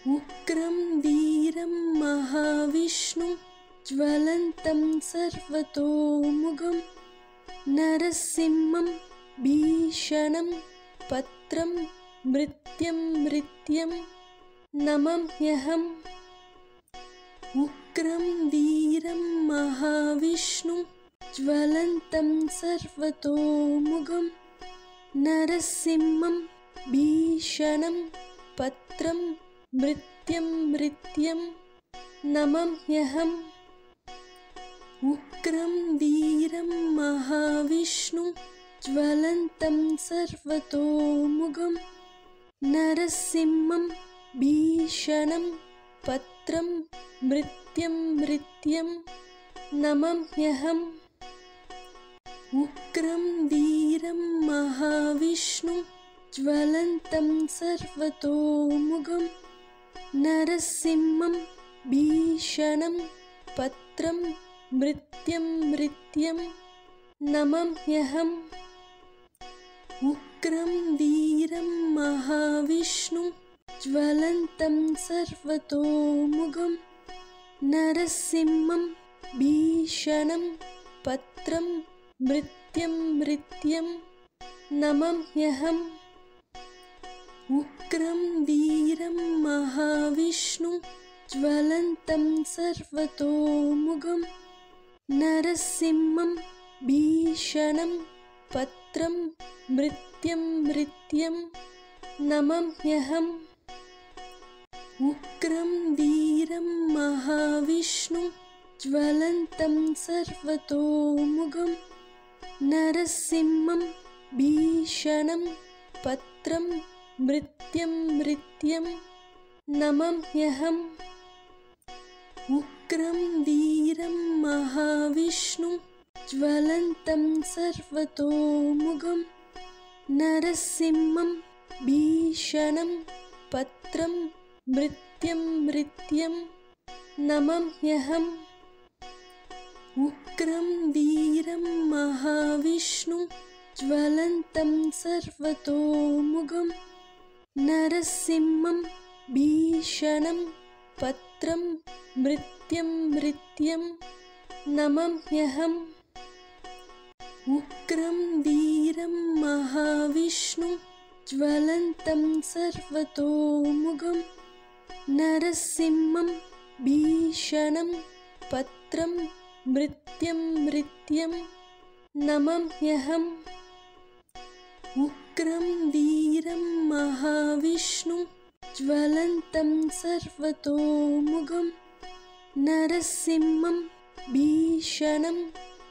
उग्रं वीरं महाविष्णुं ज्वलन्तं सर्वतोमुखं नरसिंहं भीषणं पत्रं मृत्युं नमाम्यहम्। उग्रं वीरं महाविष्णुं ज्वलन्तं सर्वतोमुखं नरसिंहं भीषणं पत्रं मृत्युं नमाम्यहम्। उग्रं वीरं महाविष्णुं ज्वलन्तं सर्वतोमुखं नरसिंहं भीषणं पत्रं मृत्युं नमाम्यहम्। उग्रं वीरं महाविष्णुं ज्वलन्तं सर्वतोमुखं नरसिंहं भीषणं पत्रं मृत्युं नमाम्यहम्। उग्रं वीरं महाविष्णुं ज्वलन्तं सर्वतोमुखं नरसिंहं भीषणं पत्रं मृत्युं नमाम्यहम्। उग्रं वीरं महाविष्णुं ज्वलन्तं सर्वतोमुखं नरसिंहं भीषणं पत्रं मृत्युं नमाम्यहम्। उग्रं वीरं महाविष्णुं ज्वलन्तं सर्वतोमुखं नरसिंहं भीषणं पत्रं मृत्युं नमाम्यहम्। उग्रं वीरं महाविष्णुं ज्वलन्तं सर्वतोमुखं नरसिंहं भीषणं पत्रं मृत्युं नमाम्यहम्। उग्रं वीरं महाविष्णुं ज्वलन्तं सर्वतोमुखं नरसिंहं भीषणं पत्रं मृत्युं नमाम्यहम्। उग्रं वीरं महाविष्णुं ज्वलन्तं सर्वतोमुखं नरसिंहं भीषणं पत्रं मृत्युं नमाम्यहम्। उग्रं वीरं महाविष्णुं ज्वलन्तं सर्वतोमुखं नरसिंहं भीषणं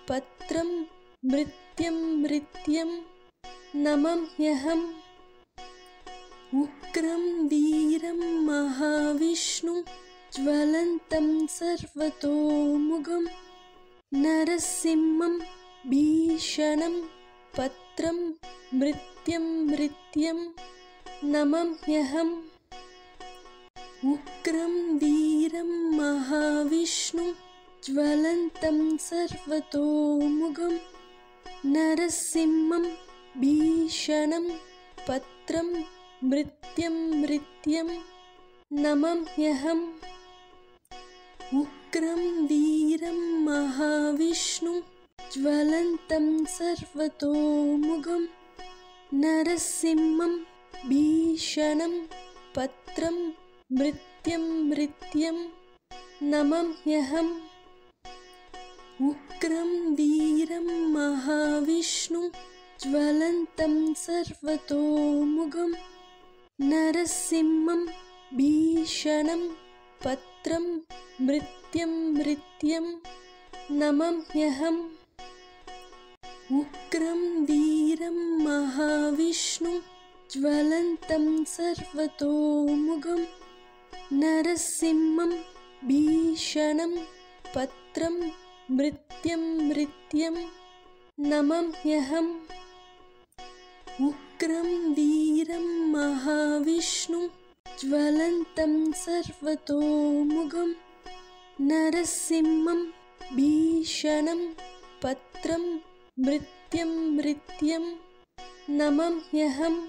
पत्रं मृत्युं नमाम्यहम्। उग्रं वीरं महाविष्णुं ज्वलन्तं सर्वतोमुखं नरसिंहं भीषणं पत्रं मृत्युं नमाम्यहम्। उग्रं वीरं महाविष्णुं ज्वलन्तं सर्वतोमुखं नरसिंहं भीषणं पत्रं मृत्युं नमाम्यहम्। उग्रं वीरं महाविष्णुं ज्वलन्तं सर्वतोमुखं नरसिंहं भीषणं पत्रं मृत्युं नमाम्यहम्। उग्रं वीरं महाविष्णुं ज्वलन्तं सर्वतोमुखं नरसिंहं भीषणं पत्रं मृत्युं नमाम्यहम्। उग्रं वीरं महाविष्णुं ज्वलन्तं सर्वतोमुखं नरसिंहं भीषणं पत्रं मृत्युं नमाम्यहम्। उग्रं वीरं महाविष्णुं ज्वलन्तं सर्वतोमुखं नरसिंहं भीषणं पत्रं मृत्युं नमाम्यहम्।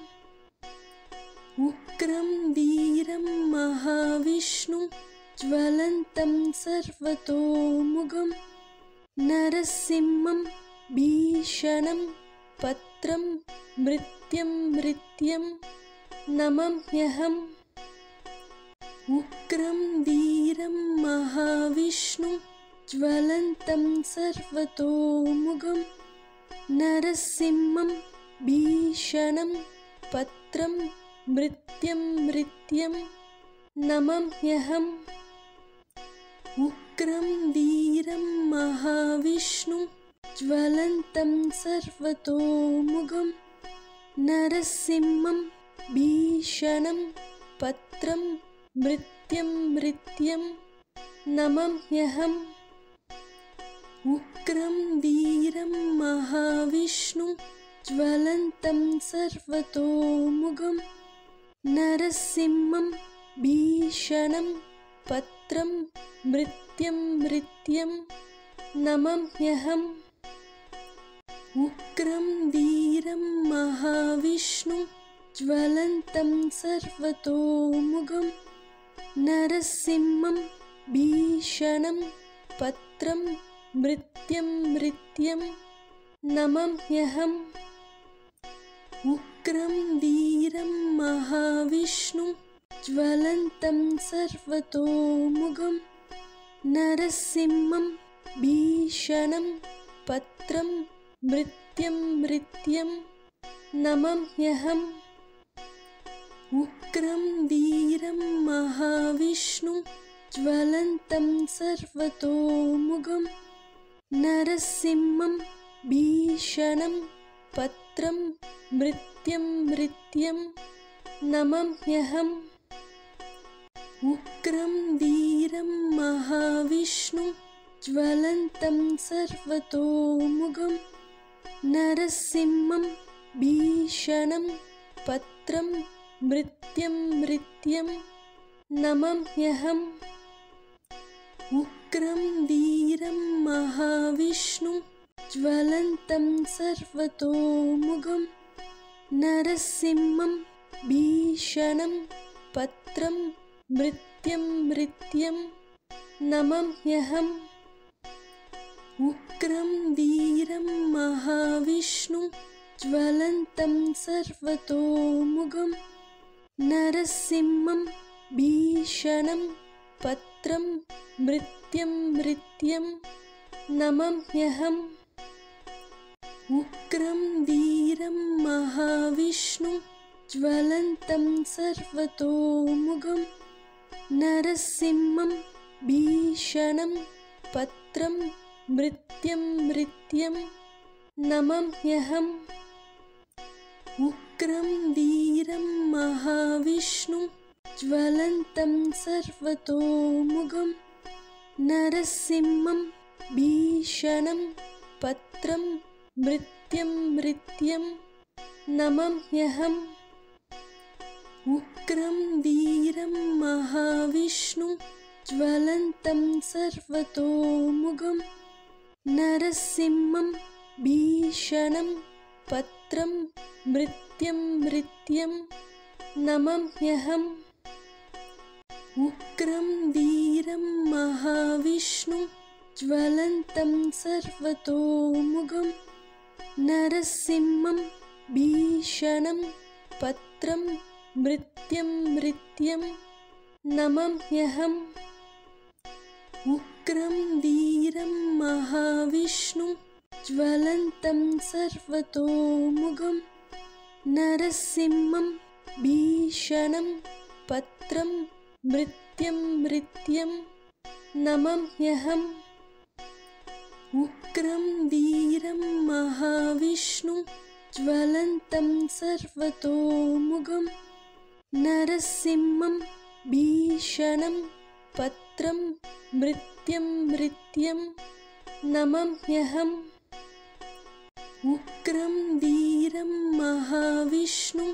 उग्रं वीरं महाविष्णुं ज्वलन्तं सर्वतोमुखं नरसिंहं भीषणं पत्रं मृत्युं नमाम्यहम् उग्रं वीरं महाविष्णुं ज्वलन्तं सर्वतोमुखं नरसिंहं भीषणं पत्रं मृत्युं नमाम्यहम् उग्रं वीरं महाविष्णुं ज्वलन्तं सर्वतोमुखं नरसिंहं भीषणं पत्रं मृत्युं नमाम्यहम् उग्रं वीरं महाविष्णुं ज्वलन्तं सर्वतोमुखं नरसिंहं भीषणं पत्रं मृत्युं नमाम्यहम् उग्रं वीरं महाविष्णुं ज्वलन्तं सर्वतोमुखं नरसिंहं भीषणं पत्रं मृत्युं नमाम्यहम् उग्रं वीरं महाविष्णुं ज्वलन्तं सर्वतोमुखं नरसिंहं भीषणं पत्रं मृत्युं नमाम्यहम् उग्रं वीरं महाविष्णुं ज्वलन्तं सर्वतोमुखं नरसिंहं भीषणं पत्रं मृत्युं नमाम्यहम् उग्रं वीरं महाविष्णुं ज्वलन्तं सर्वतोमुखं नरसिंहं भीषणं पत्रं मृत्युं नमाम्यहम् उग्रं वीरं महाविष्णुं ज्वलन्तं सर्वतोमुखं नरसिंहं भीषणं पत्रं मृत्युं नमाम्यहम् उग्रं वीरं महाविष्णुं ज्वलन्तं सर्वतोमुखं नरसिंहं भीषणं पत्रं मृत्युं नमाम्यहम् उग्रं वीरं महाविष्णुं ज्वलन्तं सर्वतोमुखं नरसिंहं भीषणं पत्रं मृत्युं नमाम्यहम् उग्रं वीरं महाविष्णुं ज्वलन्तं सर्वतोमुखं नरसिंहं भीषणं पत्रं मृत्युं नमाम्यहम् उग्रं वीरं महाविष्णुं ज्वलन्तं सर्वतोमुखं नरसिंहं भीषणं पत्रं मृत्युं नमाम्यहम् उग्रं वीरं महाविष्णुं ज्वलन्तं सर्वतोमुखं नरसिंहं भीषणं पत्रं मृत्युं नमाम्यहम् उग्रं वीरं महाविष्णुं ज्वलन्तं सर्वतोमुखं नरसिंहं भीषणं पत्रं मृत्युं नमाम्यहम् उग्रं वीरं महाविष्णुं ज्वलन्तं सर्वतोमुखं नरसिंहं भीषणं पत्रं मृत्युं नमाम्यहम् उग्रं वीरं महाविष्णुं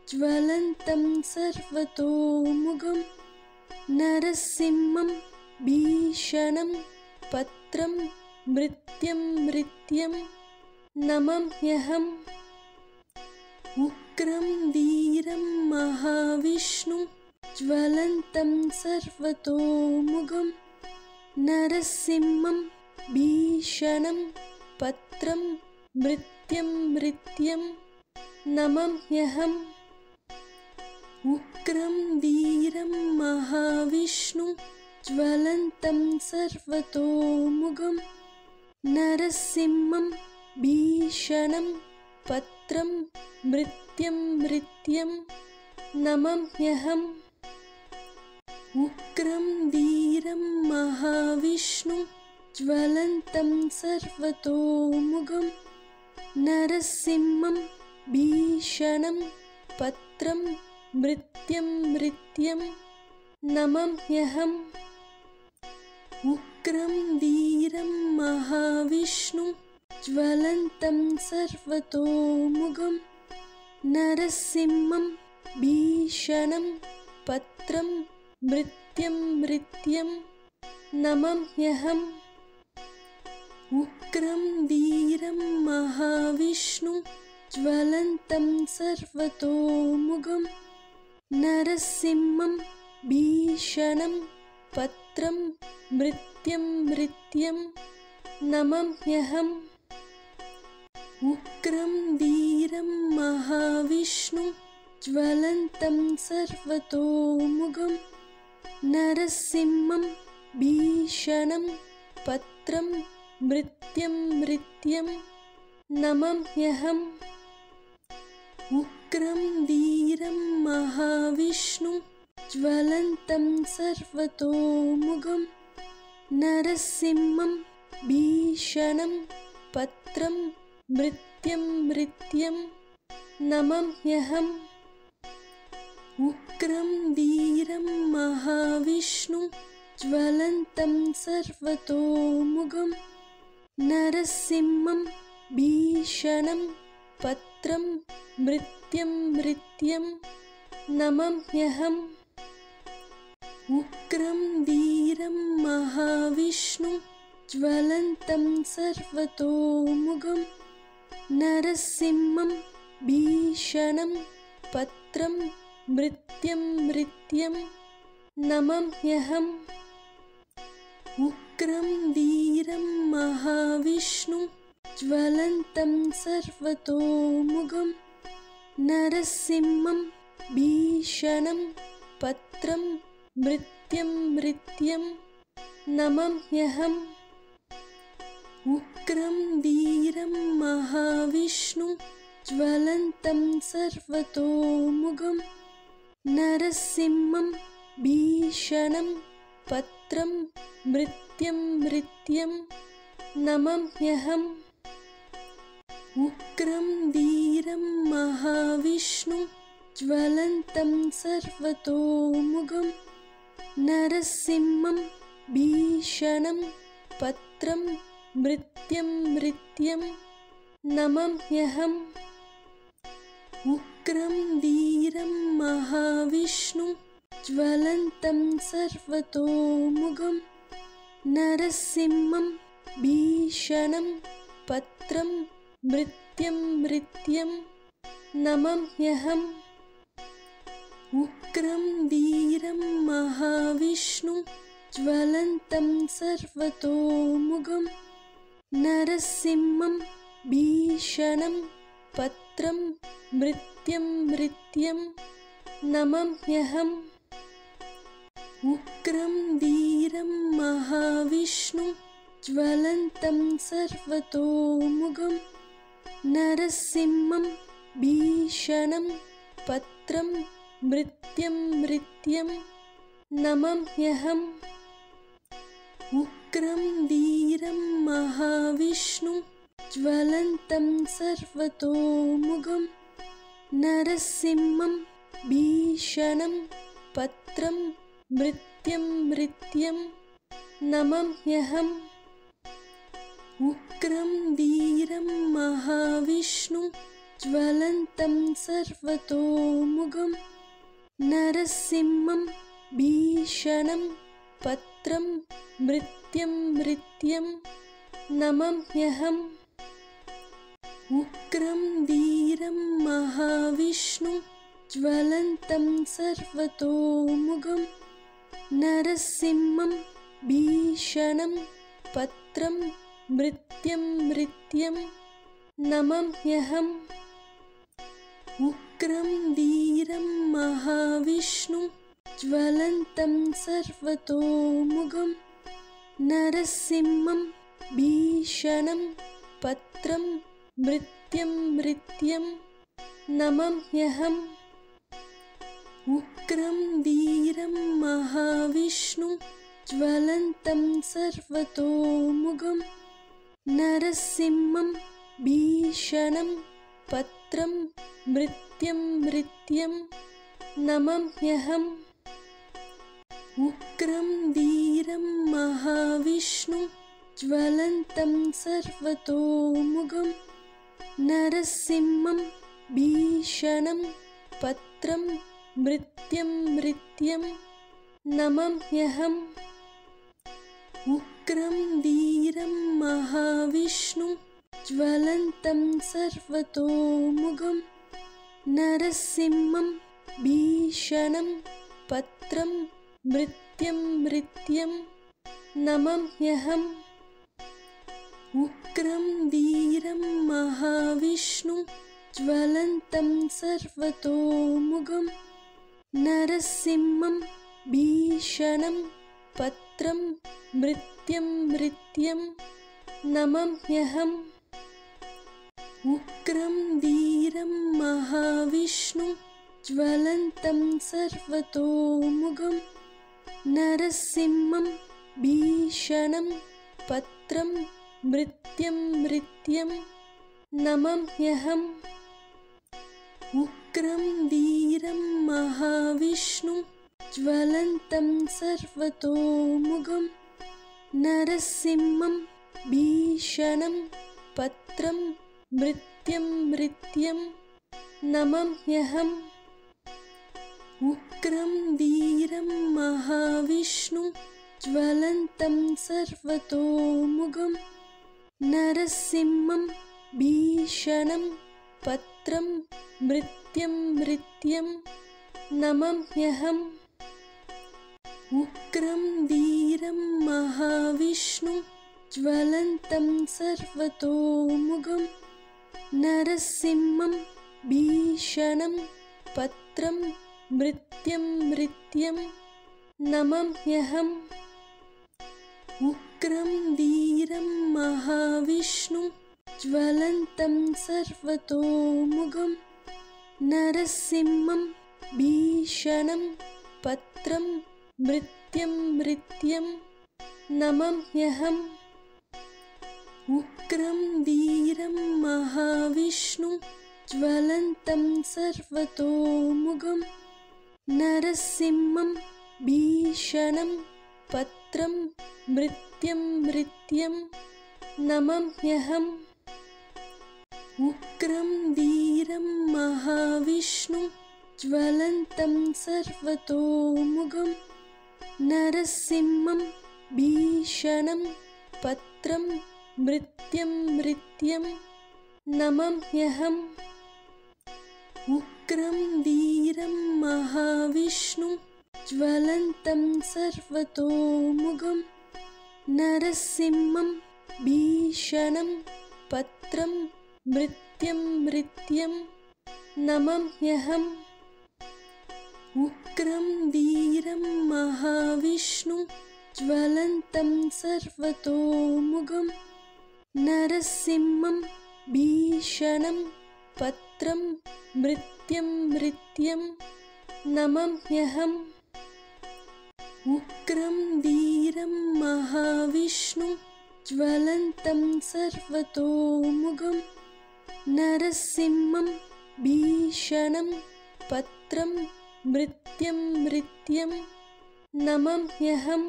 ज्वलन्तं सर्वतोमुखं नरसिंहं भीषणं पत्रं मृत्युं नमाम्यहम् उग्रं वीरं महाविष्णुं ज्वलन्तं सर्वतोमुखं नरसिंहं भीषणं पत्रं मृत्युं नमाम्यहम् उग्रं वीरं महाविष्णुं ज्वलन्तं सर्वतोमुखं नरसिंहं भीषणं पत्रं मृत्युं नमाम्यहम् उग्रं वीरं महाविष्णुं ज्वलन्तं सर्वतोमुखं नरसिंहं भीषणं पत्रं मृत्युं नमाम्यहम् उग्रं वीरं महाविष्णुं ज्वलन्तं सर्वतोमुखं नरसिंहं भीषणं पत्रं मृत्युं नमाम्यहम् उग्रं वीरं महाविष्णुं ज्वलन्तं सर्वतोमुखं नरसिंहं भीषणं पत्रं मृत्युं नमाम्यहम् उग्रं वीरं महाविष्णुं ज्वलन्तं सर्वतोमुखं नरसिंहं भीषणं पत्रं मृत्युं नमाम्यहम् उग्रं वीरं महाविष्णुं ज्वलन्तं सर्वतोमुखं नरसिंहं भीषणं पत्रं मृत्युं नमाम्यहम् उग्रं वीरं महाविष्णुं ज्वलन्तं सर्वतोमुखं नरसिंहं भीषणं पत्रं मृत्युं नमाम्यहम् उग्रं वीरं महाविष्णुं ज्वलन्तं सर्वतोमुखं नरसिंहं भीषणं पत्रं मृत्युं नमाम्यहम् उग्रं वीरं महाविष्णुं ज्वलन्तं सर्वतोमुखं नरसिंहं भीषणं पत्रं मृत्युं नमाम्यहम् उग्रं वीरं महाविष्णुं ज्वलन्तं सर्वतोमुखं नरसिंहं भीषणं पत्रं मृत्युं नमाम्यहम् उग्रं वीरं महाविष्णुं ज्वलन्तं सर्वतोमुखं नरसिंहं भीषणं पत्रं मृत्युं नमाम्यहम् उग्रं वीरं महाविष्णुं ज्वलन्तं सर्वतोमुखं नरसिंहं भीषणं पत्रं मृत्युं नमाम्यहम् उग्रं वीरं महाविष्णुं ज्वलन्तं सर्वतोमुखं नरसिंहं भीषणं पत्रं मृत्युं नमाम्यहम् उग्रं वीरं महाविष्णुं ज्वलन्तं सर्वतोमुखं नरसिंहं भीषणं पत्रं मृत्युं नमाम्यहम् उग्रं वीरं महाविष्णुं ज्वलन्तं सर्वतोमुखं नरसिंहं भीषणं पत्रं मृत्युं नमाम्यहम् उग्रं वीरं महाविष्णुं ज्वलन्तं सर्वतोमुखं नरसिंहं भीषणं पत्रं मृत्युं नमाम्यहम् उग्रं वीरं महाविष्णुं ज्वलन्तं सर्वतोमुखं नरसिंहं भीषणं पत्रं मृत्युं नमाम्यहम् उग्रं वीरं महाविष्णुं ज्वलन्तं सर्वतोमुखं नरसिंहं भीषणं पत्रं मृत्युं नमाम्यहम् उग्रं वीरं महाविष्णुं ज्वलन्तं सर्वतोमुखं नरसिंहं भीषणं पत्रं मृत्युं नमाम्यहम् उग्रं वीरं महाविष्णुं ज्वलन्तं सर्वतोमुखं नरसिंहं भीषणं पत्रं मृत्युं नमाम्यहम् उग्रं वीरं महाविष्णुं ज्वलन्तं सर्वतोमुखं नरसिंहं भीषणं पत्रं मृत्युं नमाम्यहम् उग्रं वीरं महाविष्णुं ज्वलन्तं सर्वतोमुखं नरसिंहं भीषणं पत्रं मृत्युं नमाम्यहम् उग्रं वीरं महाविष्णुं ज्वलन्तं सर्वतोमुखं नरसिंहं भीषणं पत्रं मृत्युं नमाम्यहम् उग्रं वीरं महाविष्णुं ज्वलन्तं सर्वतोमुखं नरसिंहं भीषणं पत्रं मृत्युं नमाम्यहम् उग्रं वीरं महाविष्णुं ज्वलन्तं सर्वतोमुखं नरसिंहं भीषणं पत्रं मृत्युं नमाम्यहम् उग्रं वीरं महाविष्णुं ज्वलन्तं सर्वतोमुखं नरसिंहं भीषणं पत्रं मृत्युं नमाम्यहम् उग्रं वीरं महाविष्णुं ज्वलन्तं सर्वतोमुखं नरसिंहं भीषणं पत्रं मृत्युं नमाम्यहम् उग्रं वीरं महाविष्णुं ज्वलन्तं सर्वतोमुखं नरसिंहं भीषणं पत्रं मृत्युं नमाम्यहम् उग्रं वीरं महाविष्णुं ज्वलन्तं सर्वतोमुखं नरसिंहं भीषणं पत्रं मृत्युं नमाम्यहम् उग्रं वीरं महाविष्णुं ज्वलन्तं सर्वतोमुखं नरसिंहं भीषणं पत्रं मृत्युं नमाम्यहम् उग्रं वीरं महाविष्णुं ज्वलन्तं सर्वतोमुखं नरसिंहं भीषणं पत्रं मृत्युं नमाम्यहम् उग्रं वीरं महाविष्णुं ज्वलन्तं सर्वतोमुखं नरसिंहं भीषणं पत्रं मृत्युं नमाम्यहम्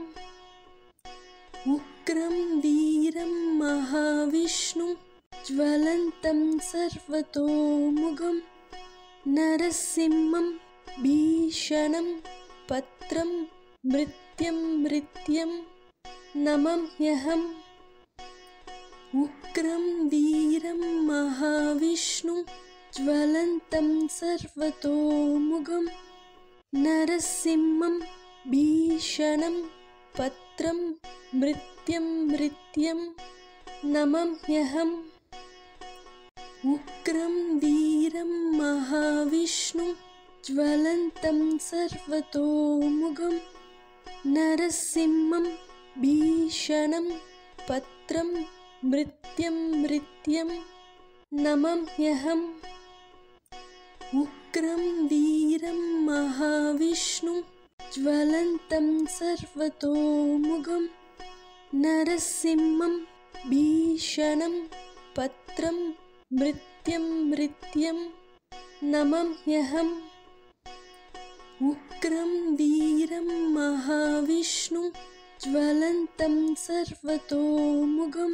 उग्रं वीरं महाविष्णुं ज्वलन्तं सर्वतोमुखं नरसिंहं भीषणं पत्रं मृत्युं नमाम्यहम् उग्रं वीरं महाविष्णुं ज्वलन्तं सर्वतोमुखं नरसिंहं भीषणं पत्रं मृत्युं नमाम्यहम् उग्रं वीरं महाविष्णुं ज्वलन्तं सर्वतोमुखं नरसिंहं भीषणं पत्रं मृत्युं नमाम्यहम् उग्रं वीरं महाविष्णुं ज्वलन्तं सर्वतोमुखं नरसिंहं भीषणं पत्रं मृत्युं नमाम्यहम् उग्रं वीरं महाविष्णुं ज्वलन्तं सर्वतोमुखं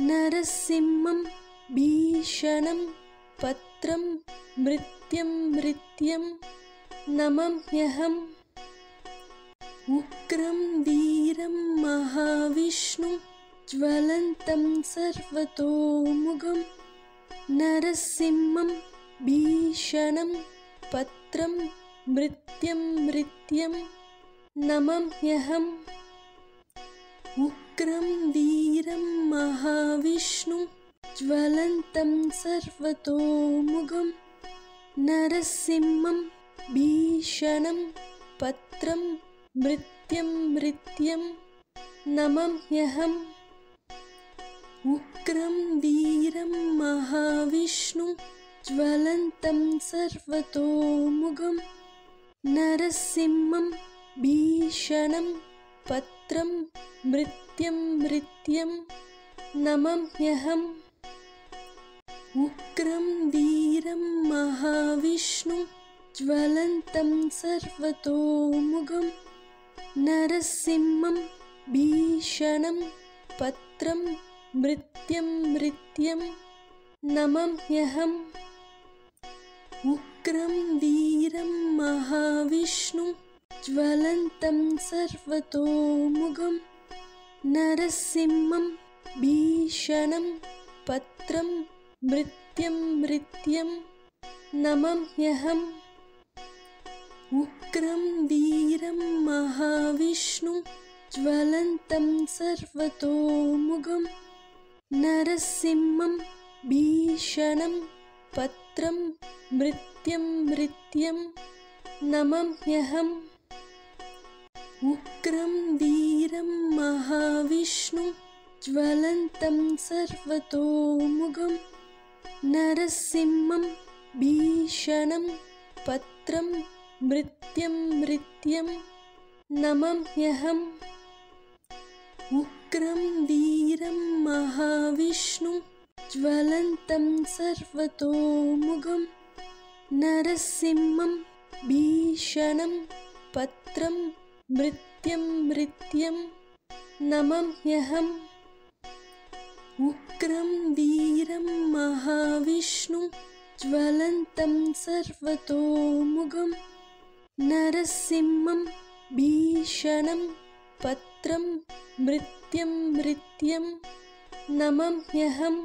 नरसिंहं भीषणं पत्रं मृत्युं नमाम्यहम् उग्रं वीरं महाविष्णुं ज्वलन्तं सर्वतोमुखं नरसिंहं भीषणं पत्रं मृत्युं नमाम्यहम् उग्रं वीरं महाविष्णुं ज्वलन्तं सर्वतोमुखं नरसिंहं भीषणं पत्रं मृत्युं नमाम्यहम् उग्रं वीरं महाविष्णुं ज्वलन्तं सर्वतोमुखं नरसिंहं भीषणं पत्रं मृत्युं नमाम्यहम् उग्रं वीरं महाविष्णुं ज्वलन्तं सर्वतोमुखं नरसिंहं भीषणं पत्रं मृत्युं नमाम्यहम् उग्रं वीरं महाविष्णुं ज्वलन्तं सर्वतोमुखं नरसिंहं भीषणं पत्रं मृत्युं नमाम्यहम् उग्रं वीरं महाविष्णुं ज्वलन्तं सर्वतोमुखं नरसिंहं भीषणं पत्रं मृत्युं नमाम्यहम् उग्रं वीरं महाविष्णुं ज्वलन्तं सर्वतोमुखं नरसिंहं भीषणं पत्रं मृत्युं नमाम्यहम् उग्रं वीरं महाविष्णुं ज्वलन्तं सर्वतोमुखं नरसिंहं भीषणं पत्रं मृत्युं नमाम्यहम् उग्रं वीरं महाविष्णुं ज्वलन्तं सर्वतोमुखं नरसिंहं भीषणं पत्रं मृत्युं नमाम्यहम्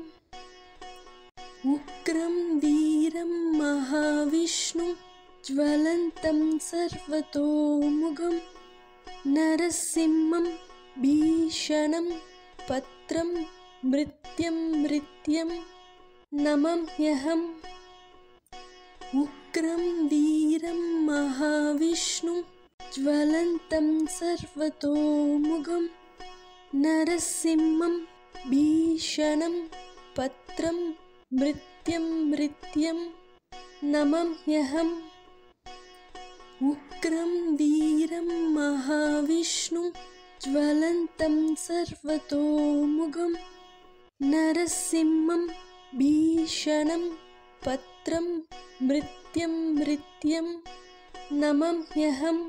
उग्रं वीरं महाविष्णुं ज्वलन्तं सर्वतोमुखं नरसिंहं भीषणं पत्रं मृत्युं नमाम्यहम् उग्रं वीरं महाविष्णुं ज्वलन्तं सर्वतोमुखं नरसिंहं भीषणं पत्रं मृत्युं नमाम्यहम् उग्रं वीरं महाविष्णुं ज्वलन्तं सर्वतोमुखं नरसिंहं भीषणं पत्रं मृत्युं नमाम्यहम्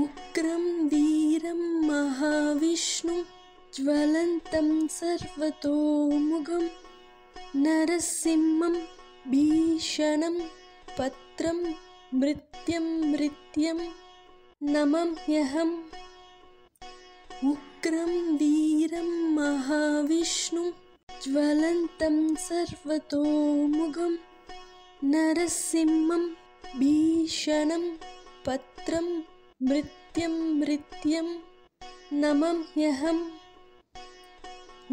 उग्रं वीरं महाविष्णुं ज्वलन्तं सर्वतोमुखं नरसिंहं भीषणं पत्रं मृत्युं नमाम्यहम् उग्रं वीरं महाविष्णुं ज्वलन्तं सर्वतोमुखं नरसिंहं भीषणं पत्रं मृत्युं नमाम्यहम्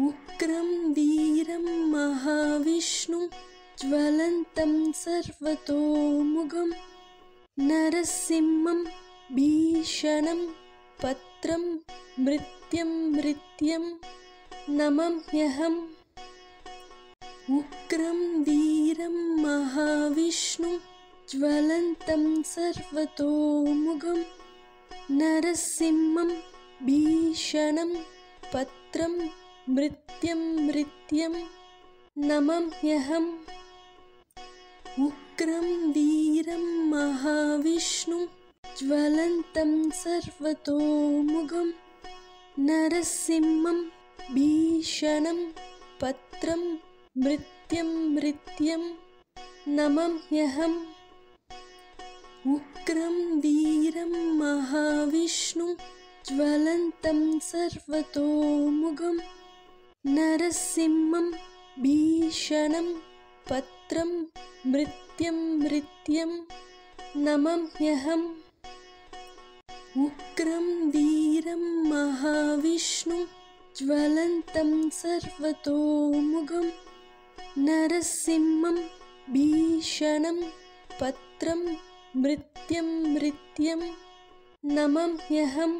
उग्रं वीरं महाविष्णुं ज्वलन्तं सर्वतोमुखं नरसिंहं भीषणं पत्रं मृत्युं नमाम्यहम् उग्रं वीरं महाविष्णुं ज्वलन्तं सर्वतोमुखं नरसिंहं भीषणं पत्रं मृत्युं नमाम्यहम् उग्रं वीरं महाविष्णुं ज्वलन्तं सर्वतोमुखं नरसिंहं भीषणं पत्रं मृत्युं नमाम्यहम् उग्रं वीरं महाविष्णुं ज्वलन्तं सर्वतोमुखं नरसिंहं भीषणं पत्रं मृत्युं नमाम्यहम् उग्रं वीरं महाविष्णुं ज्वलन्तं सर्वतोमुखं नरसिंहं भीषणं पत्रं मृत्युं नमाम्यहम्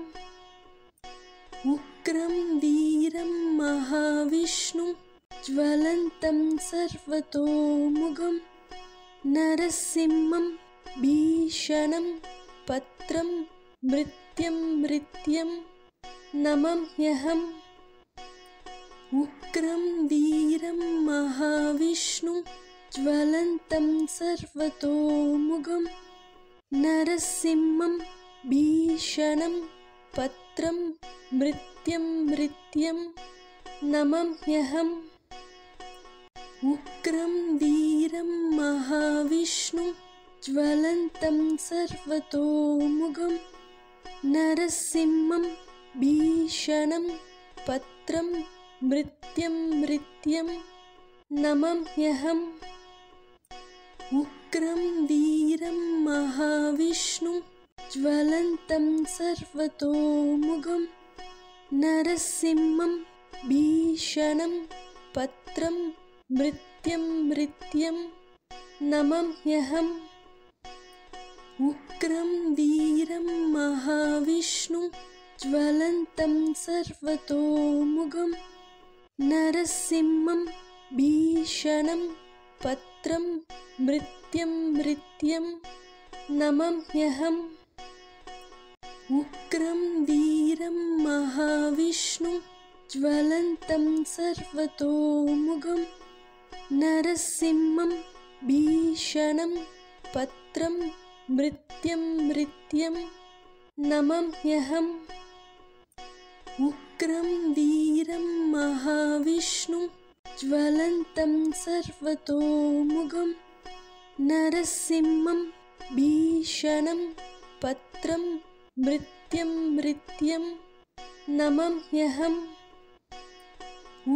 उग्रं वीरं महाविष्णुं ज्वलन्तं सर्वतोमुखं नरसिंहं भीषणं पत्रं मृत्युं नमाम्यहम् उग्रं वीरं महाविष्णुं ज्वलन्तं सर्वतोमुखं नरसिंहं भीषणं पत्रं मृत्युं नमाम्यहम् उग्रं वीरं महाविष्णुं ज्वलन्तं सर्वतोमुखं नरसिंहं भीषणं पत्रं मृत्युं नमाम्यहम् उग्रं वीरं महाविष्णुं ज्वलन्तं सर्वतोमुखं नरसिंहं भीषणं पत्रं मृत्युं नमाम्यहम् उग्रं वीरं महाविष्णुं ज्वलन्तं सर्वतोमुखं नरसिंहं भीषणं पत्रं मृत्युं नमाम्यहम् उग्रं वीरं महाविष्णुं ज्वलन्तं सर्वतोमुखं नरसिंहं भीषणं पत्रं मृत्युं नमाम्यहम् उग्रं वीरं महाविष्णुं ज्वलन्तं सर्वतोमुखं नरसिंहं भीषणं पत्रं मृत्युं नमाम्यहम्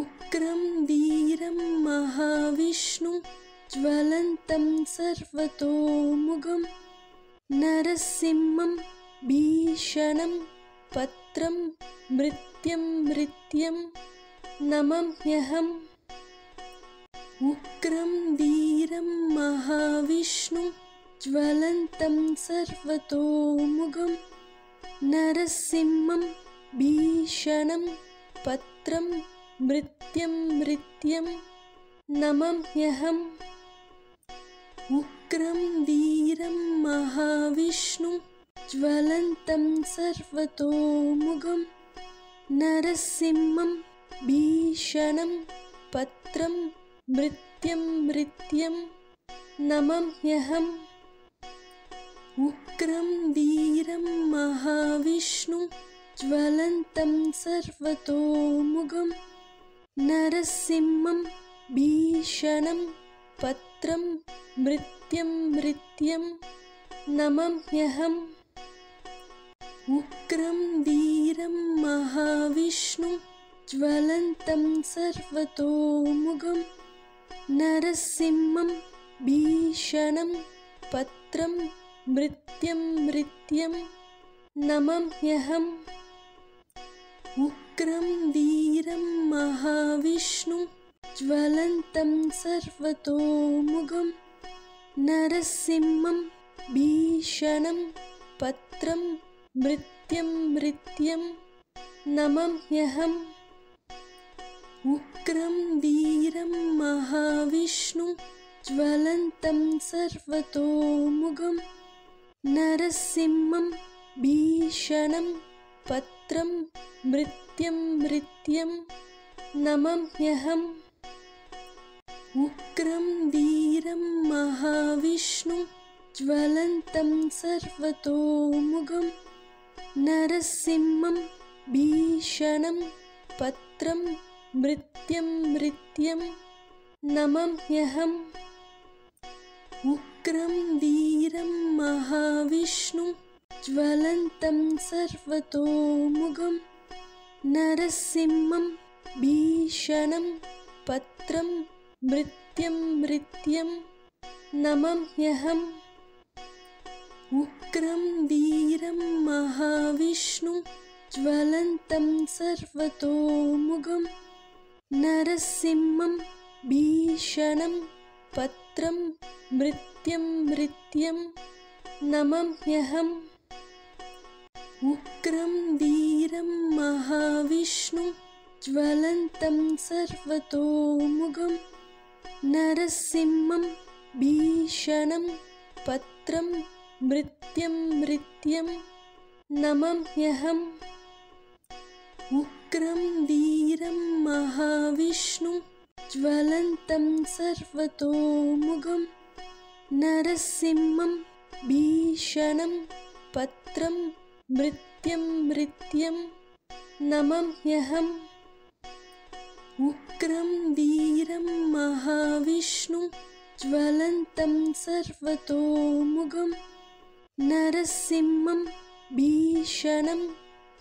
उग्रं वीरं महाविष्णुं ज्वलन्तं सर्वतोमुखं नरसिंहं भीषणं पत्रं मृत्युं नमाम्यहम् उग्रं वीरं महाविष्णुं ज्वलन्तं सर्वतोमुखं नरसिंहं भीषणं पत्रं मृत्युं नमाम्यहम् उग्रं वीरं महाविष्णुं ज्वलन्तं सर्वतोमुखं नरसिंहं भीषणं पत्रं मृत्युं नमाम्यहम् उग्रं वीरं महाविष्णुं ज्वलन्तं सर्वतोमुखं नरसिंहं भीषणं पत्रं मृत्युं नमाम्यहम् उग्रं वीरं महाविष्णुं ज्वलन्तं सर्वतोमुखं नरसिंहं भीषणं पत्रं मृत्युं नमाम्यहम् उग्रं वीरं महाविष्णुं ज्वलन्तं सर्वतोमुखं नरसिंहं भीषणं पत्रं मृत्युं नमाम्यहम् उग्रं वीरं महाविष्णुं ज्वलन्तं सर्वतोमुखं नरसिंहं भीषणं पत्रं मृत्युं नमाम्यहम् उग्रं वीरं महाविष्णुं ज्वलन्तं सर्वतोमुखं नरसिंहं भीषणं पत्रं मृत्युं नमाम्यहम् उग्रं वीरं महाविष्णुं ज्वलन्तं सर्वतोमुखं नरसिंहं भीषणं पत्रं मृत्युं नमाम्यहम् उग्रं वीरं महाविष्णुं ज्वलन्तं सर्वतोमुखं नरसिंहं भीषणं पत्रं मृत्युं नमाम्यहम् उग्रं वीरं महाविष्णुं ज्वलन्तं सर्वतोमुखं नरसिंहं भीषणं पत्रं मृत्युं नमाम्यहम् उग्रं वीरं महाविष्णुं ज्वलन्तं सर्वतोमुखं नरसिंहं भीषणं पत्रं मृत्युं नमाम्यहम् उग्रं वीरं महाविष्णुं ज्वलन्तं सर्वतोमुखं नरसिंहं भीषणं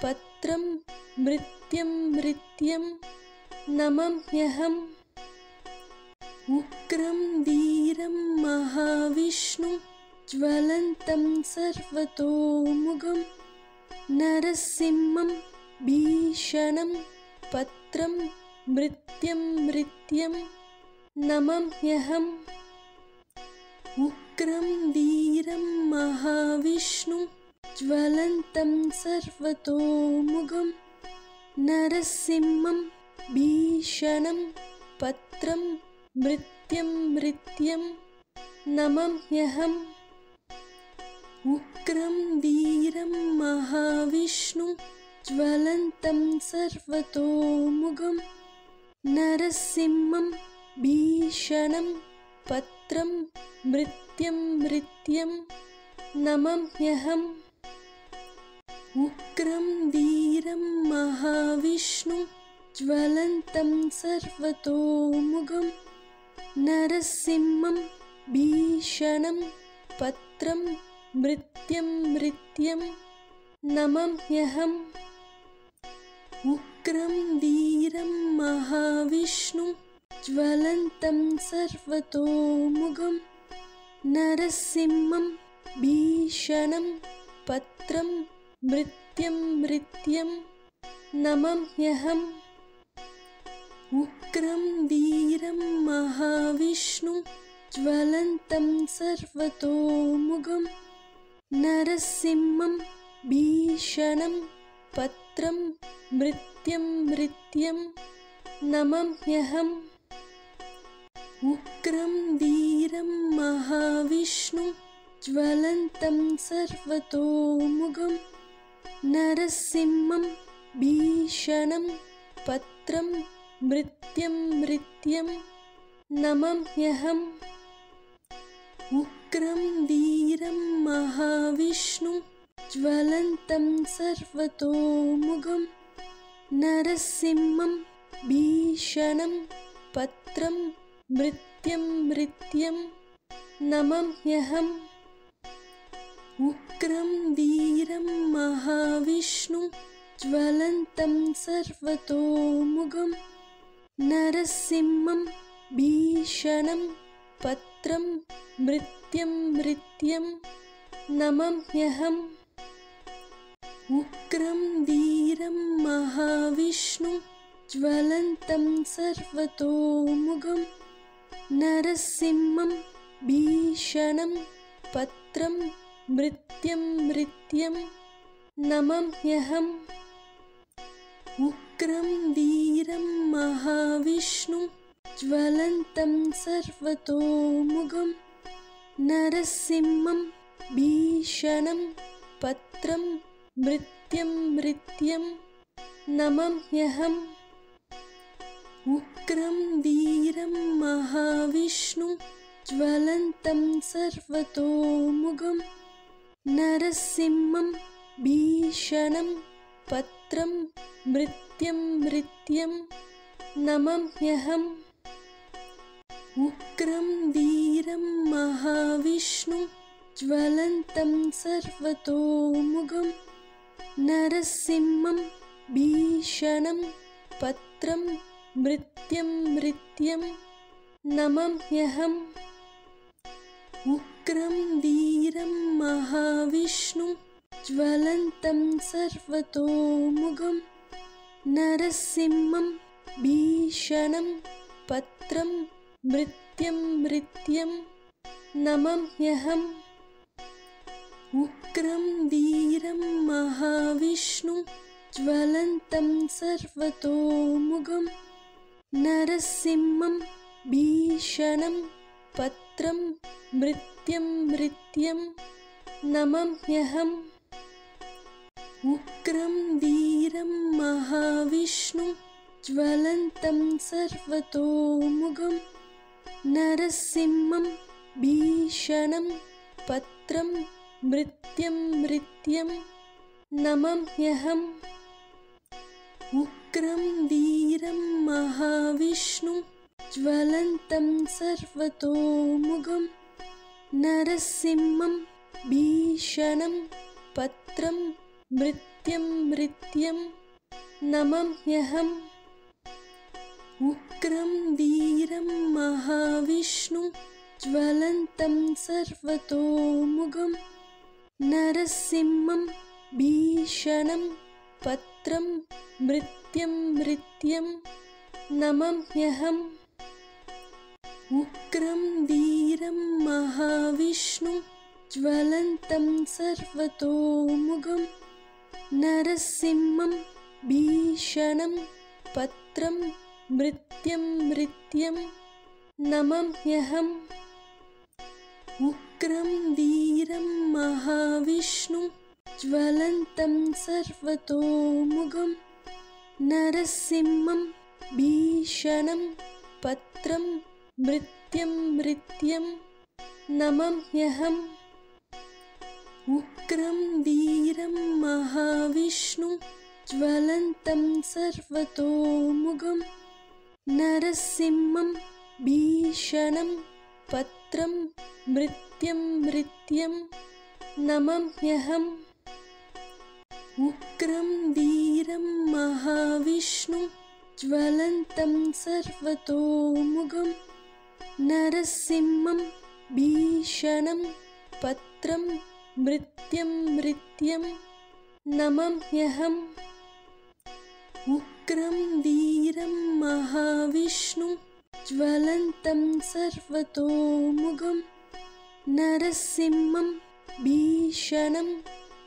पत्रं मृत्युं नमाम्यहम् उग्रं वीरं महाविष्णुं ज्वलन्तं सर्वतोमुखं नरसिंहं भीषणं पत्रं मृत्युं नमाम्यहम् उग्रं वीरं महाविष्णुं ज्वलन्तं सर्वतोमुखं नरसिंहं भीषणं पत्रं मृत्युं नमाम्यहम् उग्रं वीरं महाविष्णुं ज्वलन्तं सर्वतोमुखं नरसिंहं भीषणं पत्रं मृत्युं नमाम्यहम् उग्रं वीरं महाविष्णुं ज्वलन्तं सर्वतोमुखं नरसिंहं भीषणं पत्रं मृत्युं नमाम्यहम् उग्रं वीरं महाविष्णुं ज्वलन्तं सर्वतोमुखं नरसिंहं भीषणं पत्रं मृत्युं नमाम्यहम् उग्रं वीरं महाविष्णुं ज्वलन्तं सर्वतोमुखं नरसिंहं भीषणं पत्रं मृत्युं नमाम्यहम् उग्रं वीरं महाविष्णुं ज्वलन्तं सर्वतोमुखं नरसिंहं भीषणं पत्रं मृत्युं नमाम्यहम् उग्रं वीरं महाविष्णुं ज्वलन्तं सर्वतोमुखं नरसिंहं भीषणं पत्रं मृत्युं नमाम्यहम् उग्रं वीरं महाविष्णुं ज्वलन्तं सर्वतोमुखं नरसिंहं भीषणं पत्रं मृत्युं नमाम्यहम् उग्रं वीरं महाविष्णुं ज्वलन्तं सर्वतोमुखं नरसिंहं भीषणं पत्रं मृत्युं नमाम्यहम् उग्रं वीरं महाविष्णुं ज्वलन्तं सर्वतोमुखं नरसिंहं भीषणं पत्रं मृत्युं नमाम्यहम् उग्रं वीरं महाविष्णुं ज्वलन्तं सर्वतोमुखं नरसिंहं भीषणं पत्रं मृत्युं नमाम्यहम् उग्रं वीरं महाविष्णुं ज्वलन्तं सर्वतोमुखं नरसिंहं भीषणं पत्रं मृत्युं नमाम्यहम् उग्रं वीरं महाविष्णुं ज्वलन्तं सर्वतोमुखं नरसिंहं भीषणं पत्रं मृत्युं नमाम्यहम् उग्रं वीरं महाविष्णुं ज्वलन्तं सर्वतोमुखं नरसिंहं भीषणं पत्रं मृत्युं नमाम्यहम् उग्रं वीरं महाविष्णुं ज्वलन्तं सर्वतोमुखं नरसिंहं भीषणं पत्रं मृत्युं नमाम्यहम् उग्रं वीरं महाविष्णुं ज्वलन्तं सर्वतोमुखं नरसिंहं भीषणं पत्रं मृत्युं नमाम्यहम् उग्रं वीरं महाविष्णुं ज्वलन्तं सर्वतोमुखं नरसिंहं भीषणं पत्रं मृत्युं नमाम्यहम् उग्रं वीरं महाविष्णुं ज्वलन्तं सर्वतोमुखं नरसिंहं भीषणं पत्रं मृत्युं नमाम्यहम् उग्रं वीरं महाविष्णुं ज्वलन्तं सर्वतोमुखं नरसिंहं भीषणं पत्रं मृत्युं नमाम्यहम् उग्रं वीरं महाविष्णुं ज्वलन्तं सर्वतोमुखं नरसिंहं भीषणं पत्रं मृत्युं नमाम्यहम् उग्रं वीरं महाविष्णुं ज्वलन्तं सर्वतोमुखं नरसिंहं भीषणं पत्रं मृत्युं नमाम्यहम् उग्रं वीरं महाविष्णुं ज्वलन्तं सर्वतोमुखं नरसिंहं भीषणं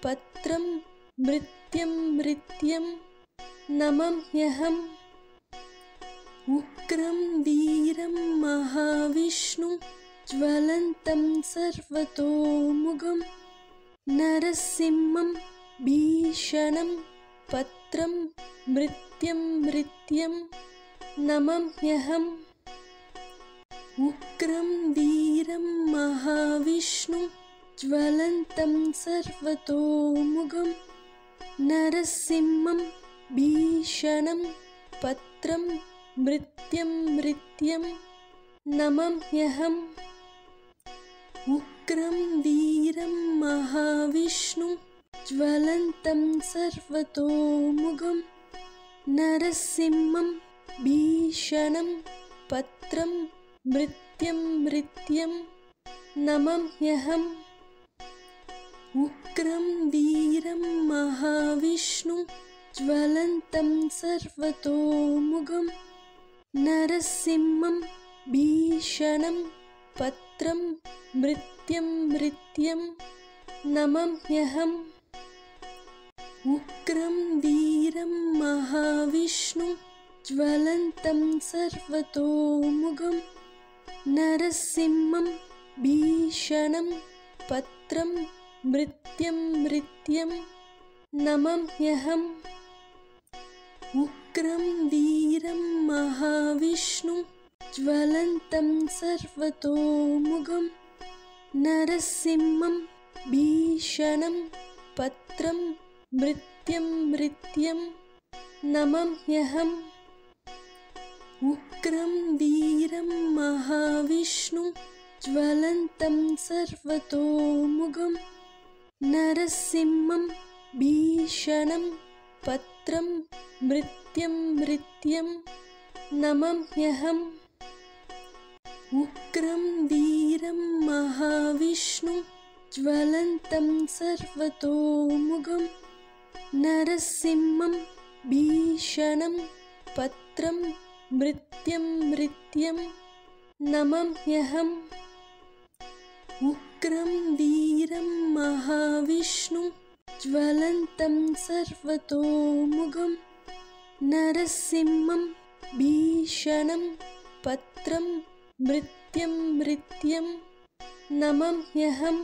पत्रं मृत्युं नमाम्यहम् उग्रं वीरं महाविष्णुं ज्वलन्तं सर्वतोमुखं नरसिंहं भीषणं पत्रं मृत्युं नमाम्यहम् उग्रं वीरं महाविष्णुं ज्वलन्तं सर्वतोमुखं नरसिंहं भीषणं पत्रं मृत्युं नमाम्यहम् उग्रं वीरं महाविष्णुं ज्वलन्तं सर्वतोमुखं नरसिंहं भीषणं पत्रं मृत्युं नमाम्यहम् उग्रं वीरं महाविष्णुं ज्वलन्तं सर्वतोमुखं नरसिंहं भीषणं पत्रं मृत्युं नमाम्यहम् उग्रं वीरं महाविष्णुं ज्वलन्तं सर्वतोमुखं नरसिंहं भीषणं पत्रं मृत्युं नमाम्यहम् उग्रं वीरं महाविष्णुं ज्वलन्तं सर्वतोमुखं नरसिंहं भीषणं पत्रं मृत्युं नमाम्यहम् उग्रं वीरं महाविष्णुं ज्वलन्तं सर्वतोमुखं नरसिंहं भीषणं पत्रं मृत्युं नमाम्यहम् उग्रं वीरं महाविष्णुं ज्वलन्तं सर्वतोमुखं नरसिंहं भीषणं पत्रं मृत्युं नमाम्यहम् उग्रं वीरं महाविष्णुं ज्वलन्तं सर्वतोमुखं नरसिंहं भीषणं पत्रं मृत्युं नमाम्यहम्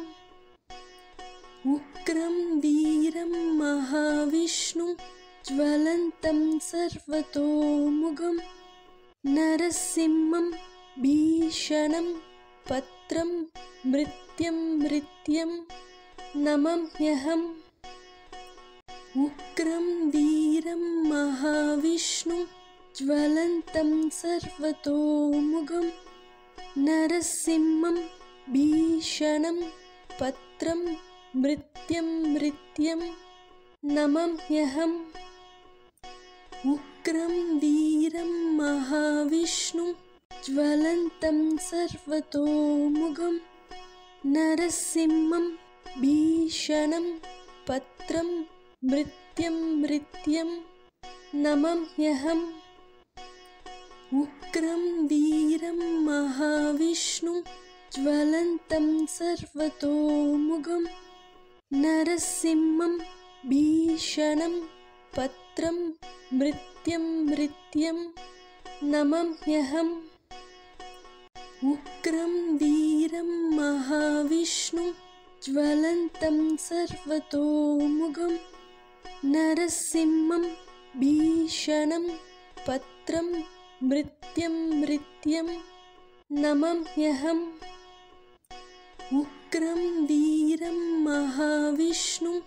उग्रं वीरं महाविष्णुं ज्वलन्तं सर्वतोमुखं नरसिंहं भीषणं पत्रं मृत्युं नमाम्यहम् उग्रं वीरं महाविष्णुं ज्वलन्तं सर्वतोमुखं नरसिंहं भीषणं पत्रं मृत्युं नमाम्यहम् उग्रं वीरं महाविष्णुं ज्वलन्तं सर्वतोमुखं नरसिंहं भीषणं पत्रं मृत्युं नमाम्यहम् उग्रं वीरं महाविष्णुं ज्वलन्तं सर्वतोमुखं नरसिंहं भीषणं पत्रं मृत्युं नमाम्यहम् उग्रं वीरं महाविष्णुं ज्वलन्तं सर्वतोमुखं नरसिंहं भीषणं पत्रं मृत्युं नमाम्यहम् उग्रं वीरं महाविष्णुं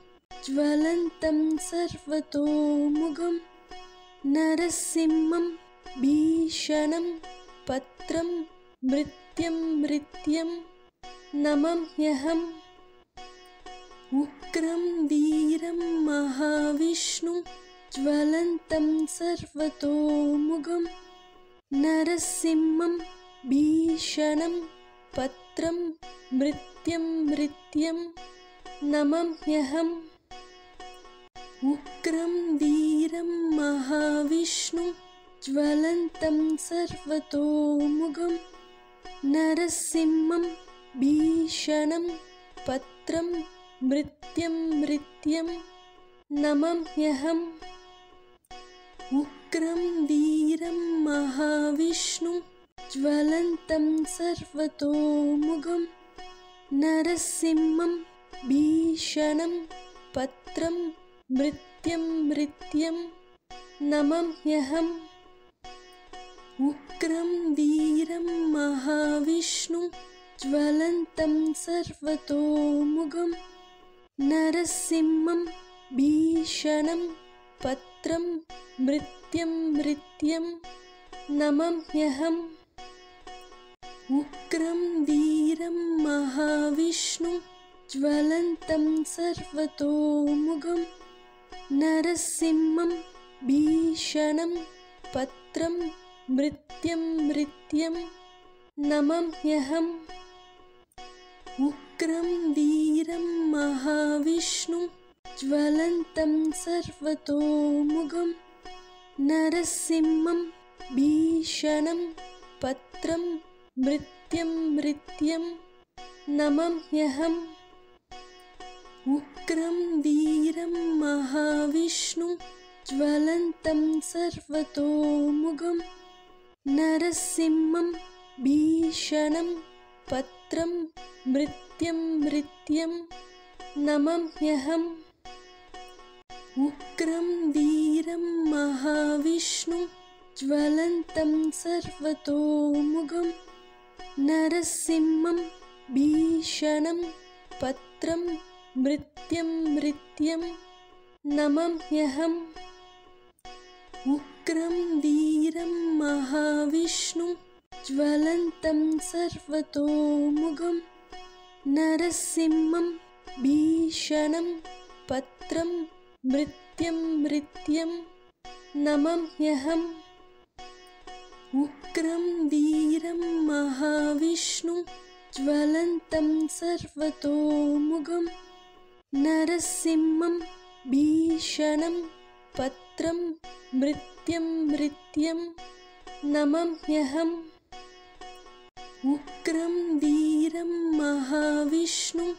ज्वलन्तं सर्वतोमुखं नरसिंहं भीषणं पत्रं मृत्युं नमाम्यहम् उग्रं वीरं महाविष्णुं ज्वलन्तं सर्वतोमुखं नरसिंहं भीषणं पत्रं मृत्युं नमाम्यहम् उग्रं वीरं महाविष्णुं ज्वलन्तं सर्वतोमुखं नरसिंहं भीषणं पत्रं मृत्युं नमाम्यहम् उग्रं वीरं महाविष्णुं ज्वलन्तं सर्वतोमुखं नरसिंहं भीषणं पत्रं मृत्युं नमाम्यहम् उग्रं वीरं महाविष्णुं ज्वलन्तं सर्वतोमुखं नरसिंहं भीषणं पत्रं मृत्युं नमाम्यहम् उग्रं वीरं महाविष्णुं ज्वलन्तं सर्वतोमुखं नरसिंहं भीषणं पत्रं मृत्युं नमाम्यहम्। उग्रं वीरं महाविष्णुं ज्वलन्तं सर्वतोमुखं नरसिंहं भीषणं पत्रं मृत्युं नमाम्यहम्। उग्रं वीरं महाविष्णुं ज्वलन्तं सर्वतोमुखं नरसिंहं भीषणं पत्रं मृत्युं नमाम्यहम्। उग्रं वीरं महाविष्णुं ज्वलन्तं सर्वतोमुखं नरसिंहं भीषणं पत्रं मृत्युं नमाम्यहम्। उग्रं वीरं महाविष्णुं ज्वलन्तं सर्वतोमुखं नरसिंहं भीषणं पत्रं मृत्युं नमाम्यहम्। उग्रं वीरं महाविष्णुं ज्वलन्तं सर्वतोमुखं नरसिंहं भीषणं पत्रं मृत्युं नमाम्यहम्। उग्रं वीरं महाविष्णुं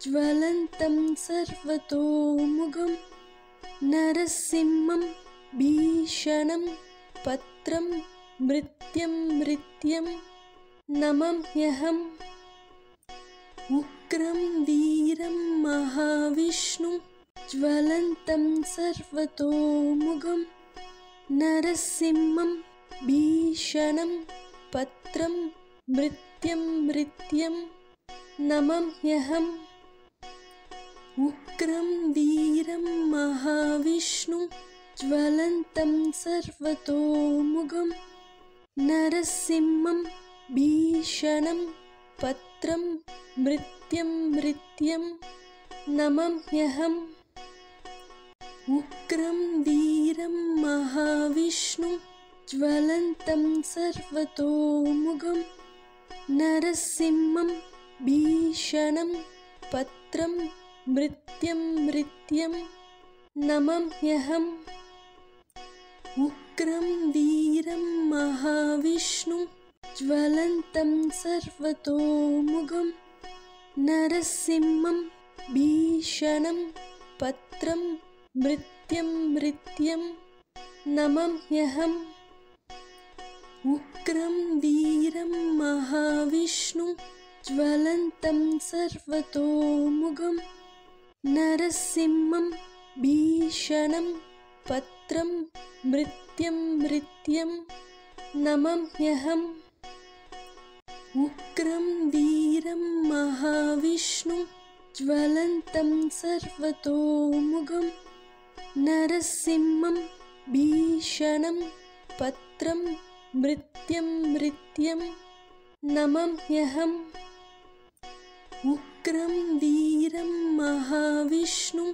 ज्वलन्तं सर्वतोमुखं नरसिंहं भीषणं पत्रं मृत्युं नमाम्यहम्। उग्रं वीरं महाविष्णुं ज्वलन्तं सर्वतोमुखं नरसिंहं भीषणं पत्रं मृत्युं नमाम्यहम्। उग्रं वीरं महाविष्णुं ज्वलन्तं सर्वतोमुखं नरसिंहं भीषणं पत्रं मृत्युं नमाम्यहम्। उग्रं वीरं महाविष्णुं ज्वलन्तं सर्वतोमुखं नरसिंहं भीषणं पत्रं मृत्युं नमाम्यहम्। उग्रं वीरं महाविष्णुं ज्वलन्तं सर्वतोमुखं नरसिंहं भीषणं पत्रं मृत्युं नमाम्यहम्। उग्रं वीरं महाविष्णुं ज्वलन्तं सर्वतोमुखं नरसिंहं भीषणं पत्रं मृत्युं नमाम्यहम्। उग्रं वीरं महाविष्णुं ज्वलन्तं सर्वतोमुखं नरसिंहं भीषणं पत्रं मृत्युं नमाम्यहम्। उग्रं वीरं महाविष्णुं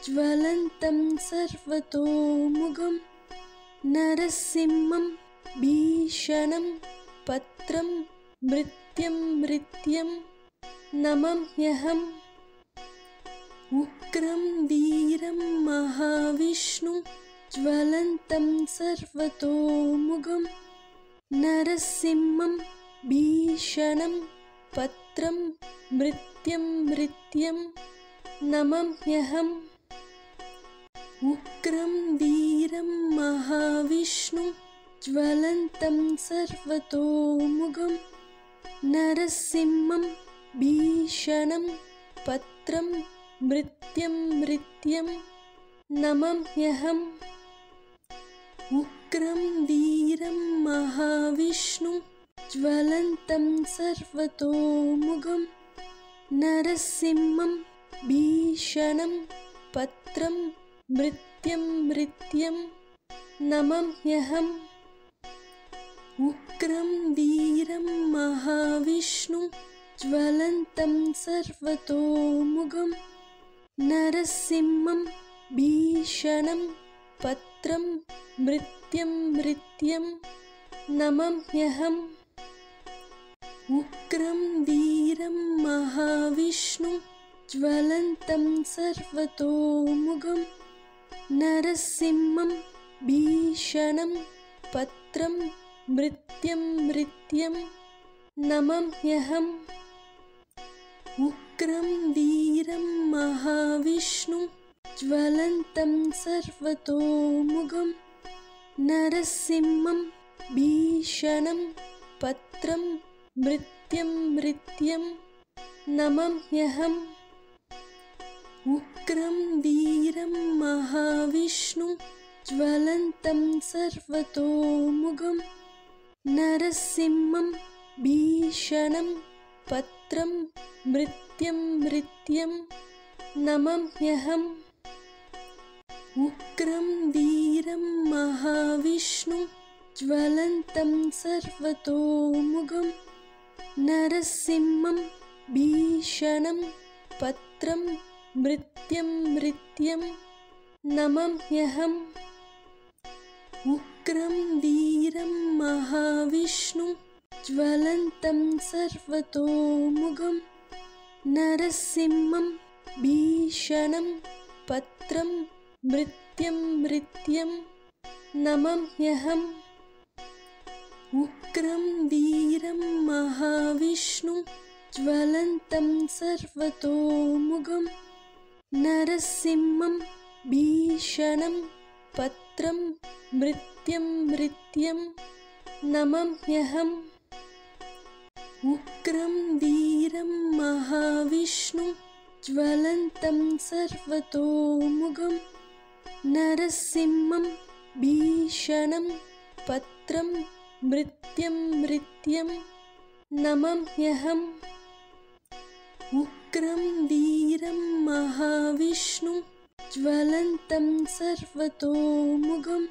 ज्वलन्तं सर्वतोमुखं नरसिंहं भीषणं पत्रं मृत्युं नमाम्यहम्। उग्रं वीरं महाविष्णुं ज्वलन्तं सर्वतोमुखं नरसिंहं भीषणं पत्रं मृत्युं नमाम्यहम्। उग्रं वीरं महाविष्णुं ज्वलन्तं सर्वतोमुखं नरसिंहं भीषणं पत्रं मृत्युं नमाम्यहम्। उग्रं वीरं महाविष्णुं ज्वलन्तं सर्वतोमुखं नरसिंहं भीषणं पत्रं मृत्युं नमाम्यहम्। उग्रं वीरं महाविष्णुं ज्वलन्तं सर्वतोमुखं नरसिंहं भीषणं पत्रं मृत्युं नमाम्यहम् उग्रं वीरं महाविष्णुं ज्वलन्तं सर्वतोमुखं नरसिंहं भीषणं पत्रं मृत्युं नमाम्यहम् उग्रं वीरं महाविष्णुं ज्वलन्तं सर्वतोमुखं नरसिंहं भीषणं पत्रं मृत्युं नमाम्यहम् उग्रं वीरं महाविष्णुं ज्वलन्तं सर्वतोमुखं नरसिंहं भीषणं पत्रं मृत्युं नमाम्यहम् उग्रं वीरं महाविष्णुं ज्वलन्तं सर्वतोमुखं नरसिंहं भीषणं पत्रं मृत्युं नमाम्यहम् उग्रं वीरं महाविष्णुं ज्वलन्तं सर्वतोमुखं नरसिंहं भीषणं पत्रं मृत्युं नमाम्यहम् उग्रं वीरं महाविष्णुं ज्वलन्तं सर्वतोमुखं नरसिंहं भीषणं पत्रं मृत्युं नमाम्यहम् उग्रं वीरं महाविष्णुं ज्वलन्तं सर्वतोमुखं नरसिंहं भीषणं पत्रं मृत्युं नमाम्यहम् उग्रं वीरं महाविष्णुं ज्वलन्तं सर्वतोमुखं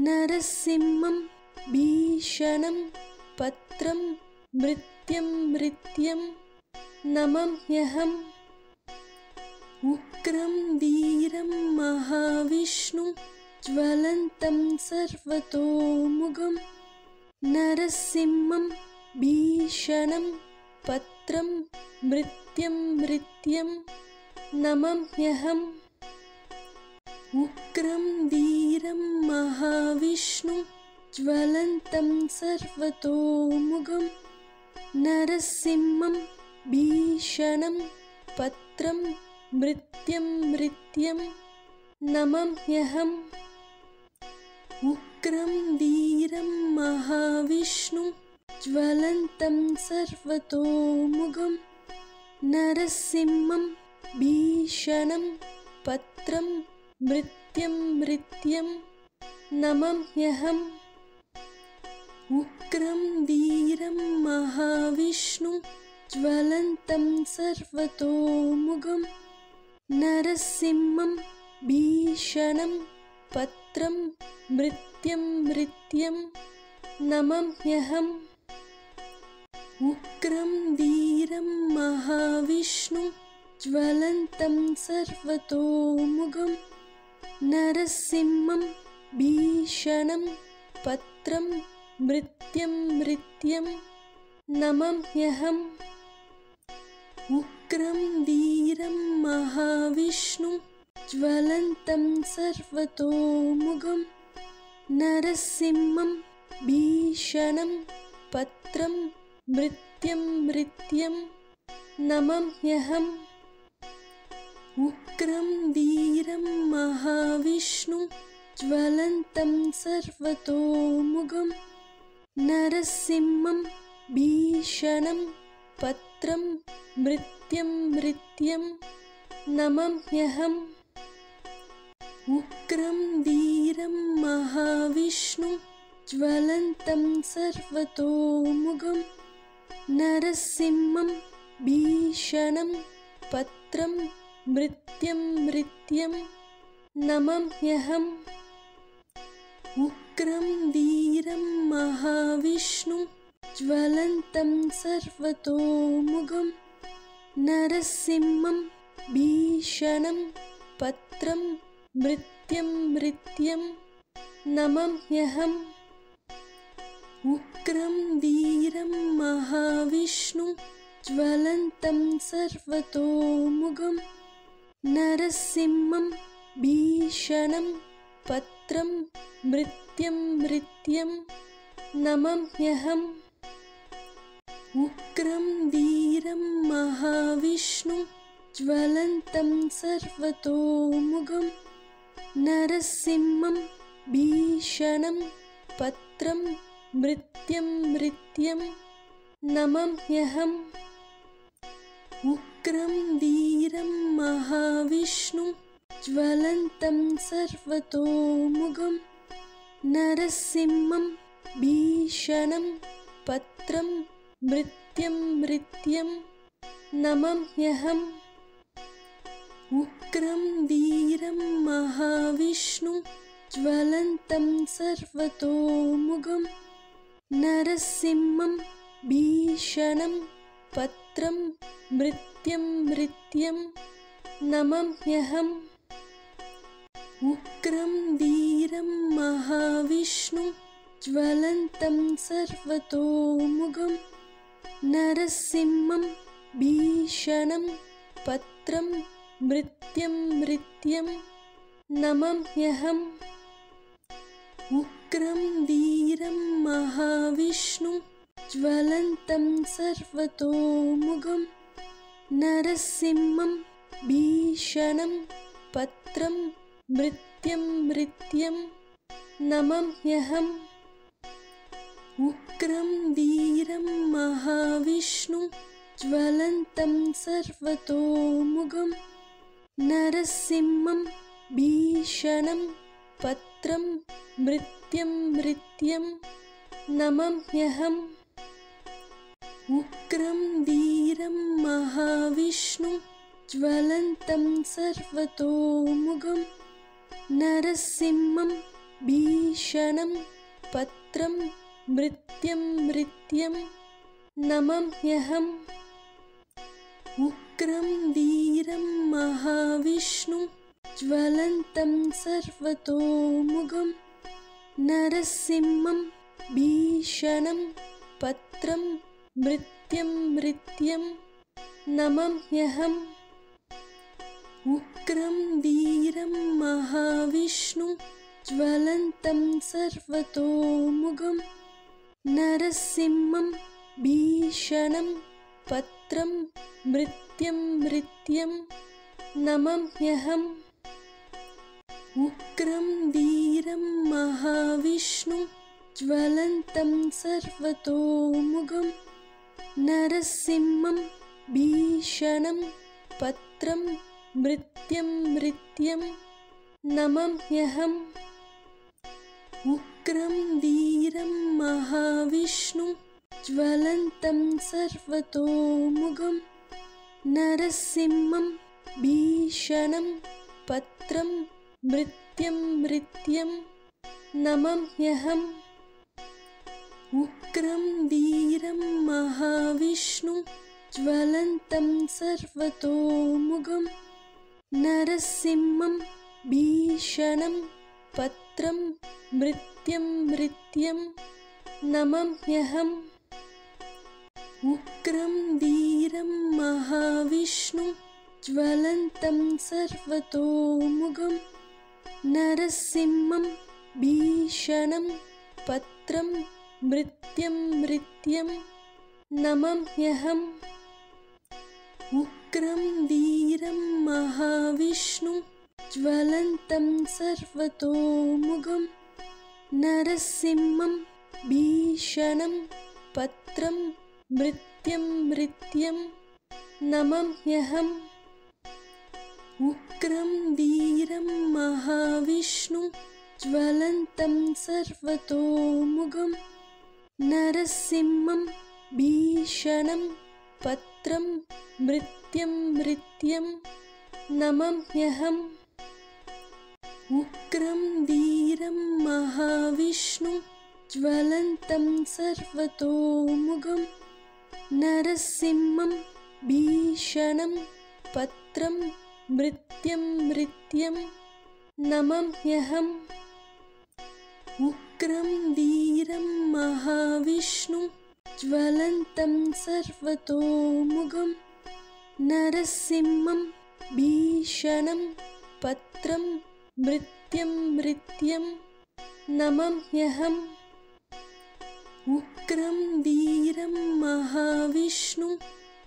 नरसिंहं भीषणं पत्रं मृत्युं नमाम्यहम् उग्रं वीरं महाविष्णुं ज्वलन्तं सर्वतोमुखं नरसिंहं भीषणं पत्रं मृत्युं नमाम्यहम् उग्रं वीरं महाविष्णुं ज्वलन्तं सर्वतोमुखं नरसिंहं भीषणं पत्रं मृत्युं नमाम्यहम् उग्रं वीरं महाविष्णुं ज्वलन्तं सर्वतोमुखं नरसिंहं भीषणं पत्रं मृत्युं नमाम्यहम् उग्रं वीरं महाविष्णुं ज्वलन्तं सर्वतोमुखं नरसिंहं भीषणं पत्रं मृत्युं नमाम्यहम् उग्रं वीरं महाविष्णुं ज्वलन्तं सर्वतोमुखं नरसिंहं भीषणं पत्रं मृत्युं नमाम्यहम् उग्रं वीरं महाविष्णुं ज्वलन्तं सर्वतोमुखं नरसिंहं भीषणं पत्रं मृत्युं नमाम्यहम् उग्रं वीरं महाविष्णुं ज्वलन्तं सर्वतोमुखं नरसिंहं भीषणं पत्रं मृत्युं नमाम्यहम् उग्रं वीरं महाविष्णुं ज्वलन्तं सर्वतोमुखं नरसिंहं भीषणं पत्रं मृत्युं नमाम्यहम् उग्रं उग्रं वीरं महाविष्णुं ज्वलन्तं सर्वतोमुखं नरसिंहं भीषणं पत्रं मृत्युं नमाम्यहम् उग्रं वीरं महाविष्णुं ज्वलन्तं सर्वतोमुखं नरसिंहं भीषणं पत्रं मृत्युं नमाम्यहम् उग्रं वीरं महाविष्णुं ज्वलन्तं सर्वतोमुखं नरसिंहं भीषणं पत्रं मृत्युं नमाम्यहम् उग्रं वीरं महाविष्णुं ज्वलन्तं सर्वतोमुखं नरसिंहं भीषणं पत्रं मृत्युं नमाम्यहम् उग्रं वीरं महाविष्णुं ज्वलन्तं सर्वतोमुखं नरसिंहं भीषणं पत्रं मृत्युं नमाम्यहम् उग्रं वीरं महाविष्णुं ज्वलन्तं सर्वतोमुखं नरसिंहं भीषणं पत्रं मृत्युं नमाम्यहम् उग्रं वीरं महाविष्णुं ज्वलन्तं सर्वतोमुखं नरसिंहं भीषणं पत्रं मृत्युं नमाम्यहम् उग्रं वीरं महाविष्णुं ज्वलन्तं सर्वतोमुखं नरसिंहं भीषणं पत्रं मृत्युं नमाम्यहम् उग्रं वीरं महाविष्णुं ज्वलन्तं सर्वतोमुखं नरसिंहं भीषणं पत्रं मृत्युं नमाम्यहम् उग्रं वीरं महाविष्णुं ज्वलन्तं सर्वतोमुखं नरसिंहं भीषणं पत्रं मृत्युं नमाम्यहम् उग्रं वीरं महाविष्णुं ज्वलन्तं सर्वतोमुखं नरसिंहं भीषणं पत्रं मृत्युं नमाम्यहम् उग्रं वीरं महाविष्णुं ज्वलन्तं सर्वतोमुखं नरसिंहं भीषणं पत्रं मृत्युं नमाम्यहम् उग्रं वीरं महाविष्णुं ज्वलन्तं सर्वतोमुखं नरसिंहं भीषणं पत्रं मृत्युं नमाम्यहम् उग्रं वीरं महाविष्णुं ज्वलन्तं सर्वतोमुखं नरसिंहं भीषणं पत्रं मृत्युं नमाम्यहम् उग्रं वीरं महाविष्णुं ज्वलन्तं सर्वतोमुखं नरसिंहं भीषणं पत्रं मृत्युं नमाम्यहम् उग्रं वीरं महाविष्णुं ज्वलन्तं सर्वतोमुखं नरसिंहं भीषणं पत्रं मृत्युं नमाम्यहम् उग्रं वीरं महाविष्णुं ज्वलन्तं सर्वतोमुखं नरसिंहं भीषणं पत्रं मृत्युं नमाम्यहम् उग्रं वीरं महाविष्णुं ज्वलन्तं सर्वतोमुखं नरसिंहं भीषणं पत्रं मृत्युं नमाम्यहम्। उग्रं वीरं महाविष्णुं ज्वलन्तं सर्वतोमुखं नरसिंहं भीषणं पत्रं मृत्युं नमाम्यहम्। उग्रं वीरं महाविष्णुं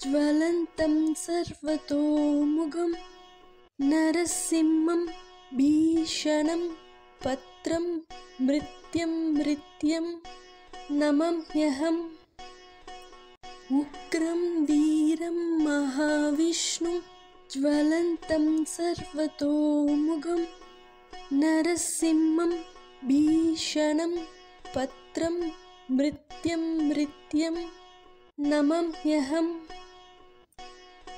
ज्वलन्तं सर्वतोमुखं नरसिंहं भीषणं पत्रं मृत्युं नमाम्यहम्। उग्रं वीरं महाविष्णुं ज्वलन्तं सर्वतोमुखं नरसिंहं भीषणं पत्रं मृत्युं नमाम्यहम्।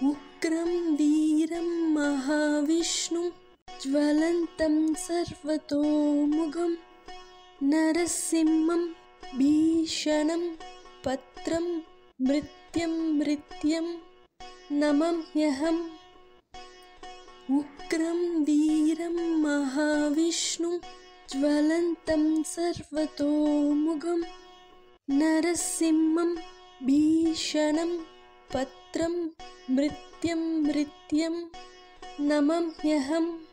उग्रं वीरं महाविष्णुं ज्वलन्तं सर्वतोमुखं नरसिंहं भीषणं पत्रं मृत्युं नमाम्यहम्। उग्रं वीरं महाविष्णुं ज्वलन्तं सर्वतोमुखं नरसिंहं भीषणं पत्रं मृत्युं नमाम्यहम्।